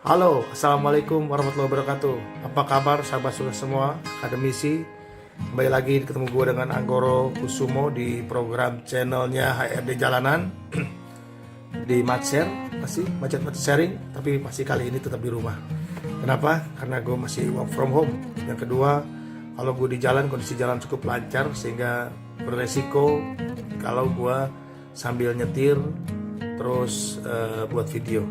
Halo, Assalamualaikum warahmatullahi wabarakatuh. Apa kabar sahabat sukses semua, akademisi? Kembali lagi ketemu gue dengan Anggoro Kusumo di program channelnya HRD Jalanan di Matshare, masih macet sharing, tapi masih kali ini tetap di rumah. Kenapa? Karena gue masih work from home. Yang kedua, kalau gue di jalan, kondisi jalan cukup lancar sehingga beresiko kalau gue sambil nyetir terus buat video.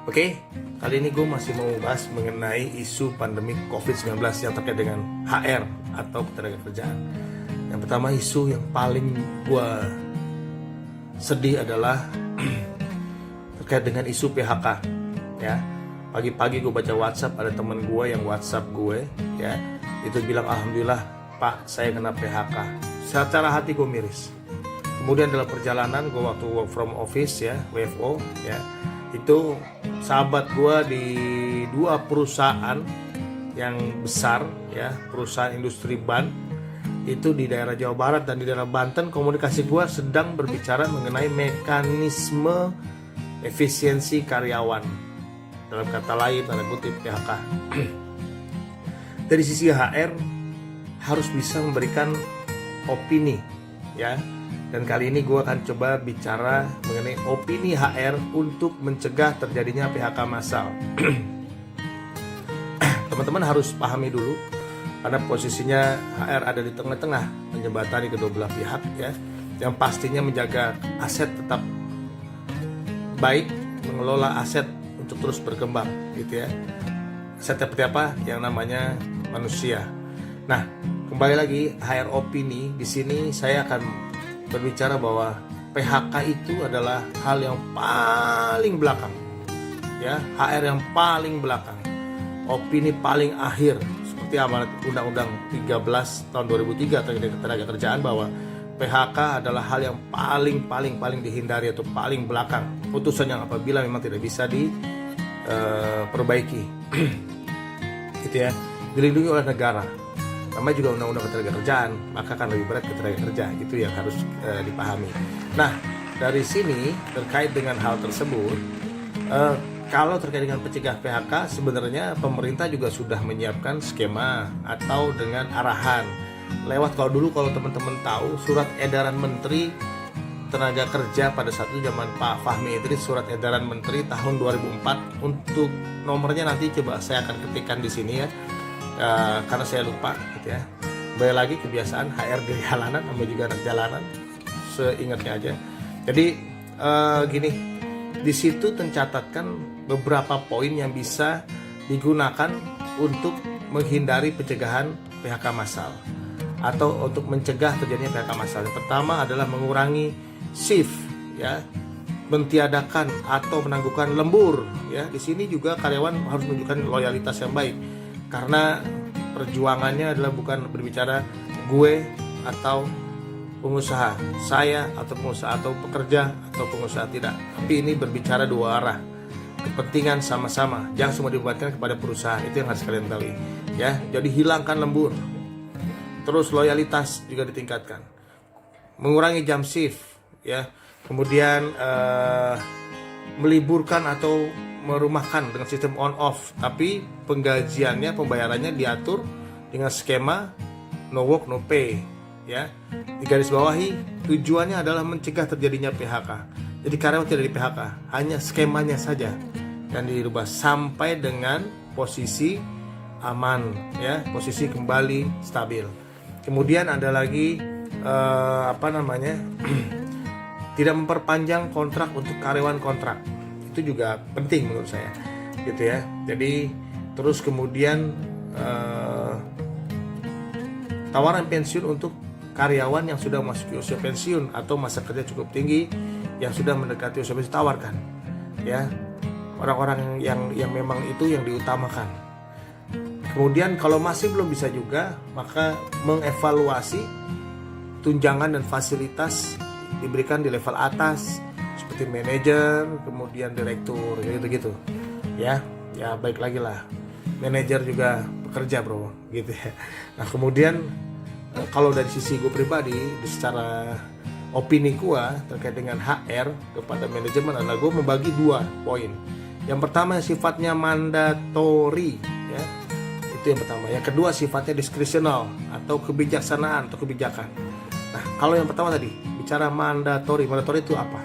Oke, kali ini gue masih mau bahas mengenai isu pandemi COVID-19 yang terkait dengan HR atau ketenagakerjaan. Yang pertama, isu yang paling gue sedih adalah terkait dengan isu PHK. Ya, pagi-pagi gue baca WhatsApp, ada teman gue yang WhatsApp gue, ya, itu bilang alhamdulillah Pak, saya kena PHK. Secara hati gue miris. Kemudian dalam perjalanan gue waktu work from office ya, WFO ya, itu sahabat gue di dua perusahaan yang besar ya, perusahaan industri ban itu di daerah Jawa Barat dan di daerah Banten, komunikasi gue sedang berbicara mengenai mekanisme efisiensi karyawan, dalam kata lain tanda kutip PHK. Dari sisi HR harus bisa memberikan opini ya. Dan kali ini gue akan coba bicara mengenai opini HR untuk mencegah terjadinya PHK massal. Teman-teman harus pahami dulu, karena posisinya HR ada di tengah-tengah menjembatani kedua belah pihak ya, yang pastinya menjaga aset tetap baik, mengelola aset untuk terus berkembang gitu ya. Aset seperti apa? Yang namanya manusia. Nah, kembali lagi HR opini, di sini saya akan berbicara bahwa PHK itu adalah hal yang paling belakang ya, HR yang paling belakang, opini paling akhir, seperti amanat Undang-Undang 13 tahun 2003 terkait tenaga kerjaan, bahwa PHK adalah hal yang paling dihindari atau paling belakang, putusan yang apabila memang tidak bisa diperbaiki gitu ya, dilindungi oleh negara. Namanya juga undang-undang ketenagakerjaan, maka akan lebih berat ketenaga kerja, itu yang harus dipahami. Nah, dari sini terkait dengan hal tersebut, kalau terkait dengan pencegah PHK, sebenarnya pemerintah juga sudah menyiapkan skema atau dengan arahan lewat, kalau teman-teman tahu, surat edaran Menteri Tenaga Kerja pada saat itu zaman Pak Fahmi Idris, surat edaran Menteri tahun 2004, untuk nomornya nanti coba saya akan ketikkan di sini ya. Karena saya lupa gitu ya. Kembali lagi kebiasaan HRD jalanan, sama juga anak jalanan, seingatnya aja. Jadi gini, di situ tercatatkan beberapa poin yang bisa digunakan untuk menghindari pencegahan PHK massal atau untuk mencegah terjadinya PHK massal. Yang pertama adalah mengurangi shift ya, mentiadakan atau menangguhkan lembur ya. Di sini juga karyawan harus menunjukkan loyalitas yang baik, karena perjuangannya adalah bukan berbicara gue atau pengusaha, saya atau pengusaha, atau pekerja atau pengusaha, tidak. Tapi ini berbicara dua arah, kepentingan sama-sama, jangan semua dibebankan kepada perusahaan. Itu yang harus kalian tahu ya. Jadi hilangkan lembur, terus loyalitas juga ditingkatkan, mengurangi jam shift ya, kemudian meliburkan atau merumahkan dengan sistem on off, tapi penggajiannya, pembayarannya diatur dengan skema no work no pay ya. Di garis bawahi, tujuannya adalah mencegah terjadinya PHK. Jadi karyawan tidak di PHK, hanya skemanya saja yang dirubah sampai dengan posisi aman ya, posisi kembali stabil. Kemudian ada lagi tidak memperpanjang kontrak untuk karyawan kontrak. Itu juga penting menurut saya gitu ya. Jadi terus kemudian tawaran pensiun untuk karyawan yang sudah masuk usia pensiun atau masa kerja cukup tinggi, yang sudah mendekati usia pensiun, tawarkan ya, orang-orang yang memang itu yang diutamakan. Kemudian kalau masih belum bisa juga, maka mengevaluasi tunjangan dan fasilitas diberikan di level atas seperti manajer, kemudian direktur, gitu ya. Ya baik lagi lah, manajer juga bekerja bro, gitu ya. Nah kemudian kalau dari sisi gue pribadi, secara opini gue terkait dengan HR kepada manajemen adalah gue membagi dua poin. Yang pertama sifatnya mandatori, ya. Itu yang pertama. Yang kedua sifatnya diskresional atau kebijaksanaan atau kebijakan. Nah, kalau yang pertama tadi bicara mandatori itu apa?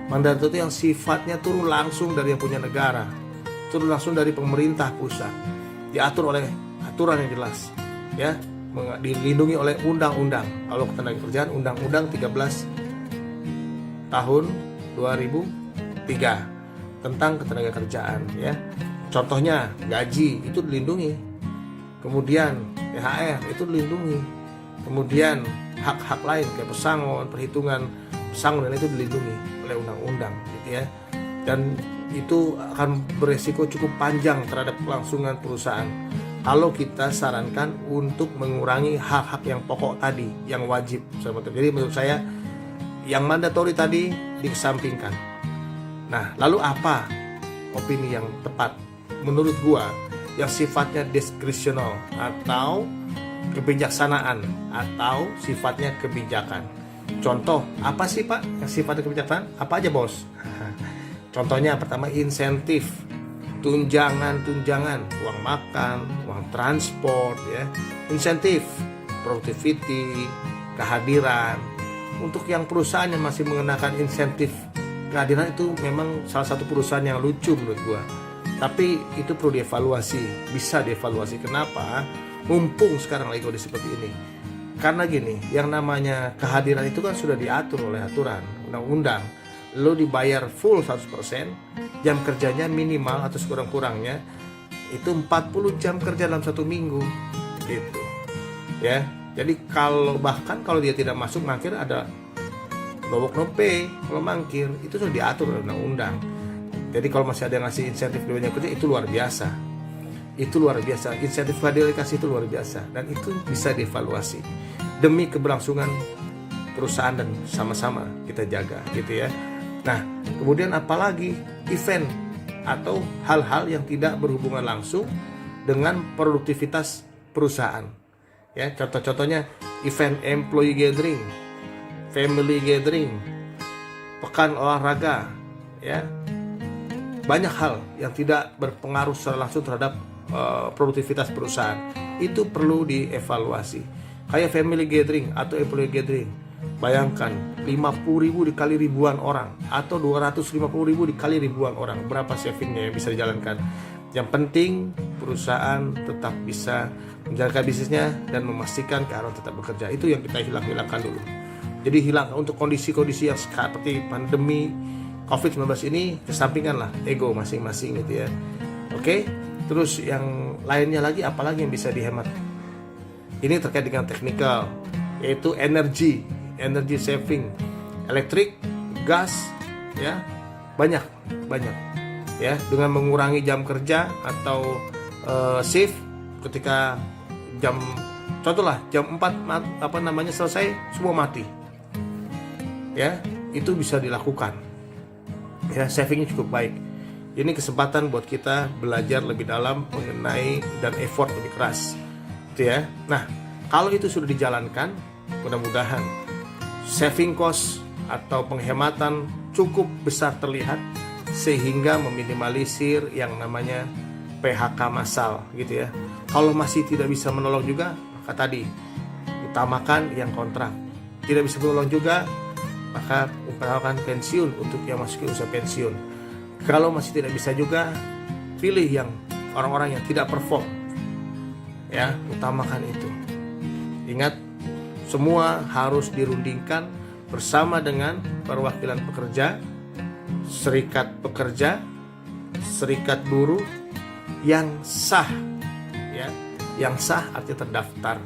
Mandatori itu yang sifatnya turun langsung dari yang punya negara, turun langsung dari pemerintah pusat, diatur oleh aturan yang jelas, ya, dilindungi oleh undang-undang. Kalau ketenagakerjaan Undang-Undang 13 tahun 2003 tentang ketenagakerjaan, ya. Contohnya gaji itu dilindungi, kemudian THR itu dilindungi, kemudian hak-hak lain kayak pesangon, perhitungan pesangon itu dilindungi oleh undang-undang, gitu ya. Dan itu akan beresiko cukup panjang terhadap kelangsungan perusahaan kalau kita sarankan untuk mengurangi hak-hak yang pokok tadi, yang wajib. Jadi menurut saya yang mandatori tadi dikesampingkan. Nah, lalu apa opini yang tepat? Menurut gua yang sifatnya diskresional atau kebijaksanaan atau sifatnya kebijakan. Contoh, apa sih Pak yang sifatnya kebijaksanaan? Apa aja bos? Contohnya pertama insentif, tunjangan, uang makan, uang transport, ya, insentif, productivity, kehadiran. Untuk yang perusahaan yang masih mengenakan insentif kehadiran itu memang salah satu perusahaan yang lucu menurut gua. Tapi itu perlu dievaluasi, bisa dievaluasi. Kenapa? Mumpung sekarang lagi kondisi seperti ini. Karena gini, yang namanya kehadiran itu kan sudah diatur oleh aturan undang-undang. Lo dibayar full 100%, jam kerjanya minimal atau sekurang-kurangnya itu 40 jam kerja dalam satu minggu, gitu. Ya, jadi bahkan kalau dia tidak masuk mangkir ada lowok no pay, kalau mangkir itu sudah diatur oleh undang-undang. Jadi kalau masih ada yang ngasih insentif di banyak kerja itu luar biasa. Itu luar biasa, insentif kehadiran dikasih itu luar biasa, dan itu bisa dievaluasi demi keberlangsungan perusahaan dan sama-sama kita jaga, gitu ya. Nah, kemudian apalagi event atau hal-hal yang tidak berhubungan langsung dengan produktivitas perusahaan. Ya, contoh-contohnya event employee gathering, family gathering, pekan olahraga, ya. Banyak hal yang tidak berpengaruh secara langsung terhadap produktivitas perusahaan. Itu perlu dievaluasi. Kayak family gathering atau employee gathering. Bayangkan 50.000 dikali ribuan orang atau 250.000 dikali ribuan orang, berapa savingnya yang bisa dijalankan. Yang penting perusahaan tetap bisa menjalankan bisnisnya dan memastikan keamanan tetap bekerja. Itu yang kita hilangkan dulu. Jadi hilangkan untuk kondisi-kondisi yang seperti pandemi COVID-19 ini, kesampinganlah ego masing-masing, gitu ya. Oke, terus yang lainnya lagi, apalagi yang bisa dihemat? Ini terkait dengan teknikal, yaitu energi saving, elektrik, gas, ya, banyak, ya, dengan mengurangi jam kerja atau shift. Ketika contohlah jam 4 selesai, semua mati, ya, itu bisa dilakukan, ya, savingnya cukup baik. Ini kesempatan buat kita belajar lebih dalam mengenai dan effort lebih keras, gitu ya. Nah, kalau itu sudah dijalankan, mudah-mudahan saving cost atau penghematan cukup besar terlihat sehingga meminimalisir yang namanya PHK massal, gitu ya. Kalau masih tidak bisa menolong juga, maka tadi utamakan yang kontrak. Tidak bisa menolong juga, maka utamakan pensiun untuk yang masuk ke usia pensiun. Kalau masih tidak bisa juga, pilih yang orang-orang yang tidak perform, ya, utamakan itu. Ingat, semua harus dirundingkan bersama dengan perwakilan pekerja, serikat pekerja, serikat buruh yang sah, ya, yang sah artinya terdaftar,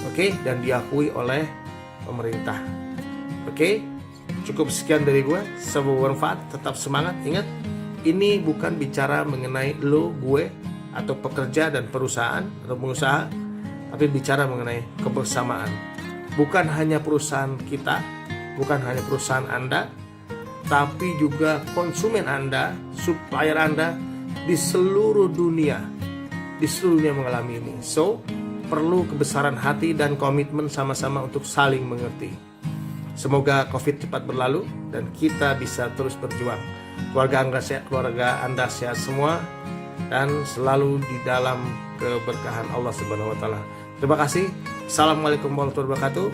oke, dan diakui oleh pemerintah. Oke, cukup sekian dari gue. Semoga bermanfaat, tetap semangat. Ingat, ini bukan bicara mengenai lo, gue, atau pekerja dan perusahaan atau pengusaha, tapi bicara mengenai kebersamaan. Bukan hanya perusahaan kita, bukan hanya perusahaan Anda, tapi juga konsumen Anda, supplier Anda di seluruh dunia mengalami ini. So, perlu kebesaran hati dan komitmen sama-sama untuk saling mengerti. Semoga COVID cepat berlalu dan kita bisa terus berjuang. keluarga Anda sehat semua dan selalu di dalam keberkahan Allah Subhanahu wa taala. Terima kasih. Assalamualaikum warahmatullahi wabarakatuh.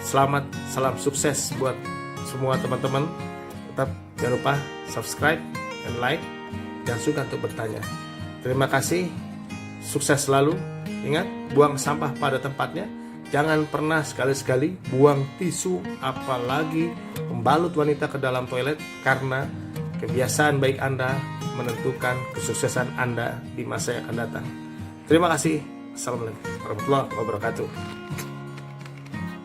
Salam sukses buat semua teman-teman. Tetap jangan lupa subscribe dan like. Jangan sungkan untuk bertanya. Terima kasih. Sukses selalu. Ingat, buang sampah pada tempatnya. Jangan pernah sekali-sekali buang tisu, apalagi membalut wanita ke dalam toilet, karena kebiasaan baik Anda menentukan kesuksesan Anda di masa yang akan datang. Terima kasih. Assalamualaikum warahmatullahi wabarakatuh.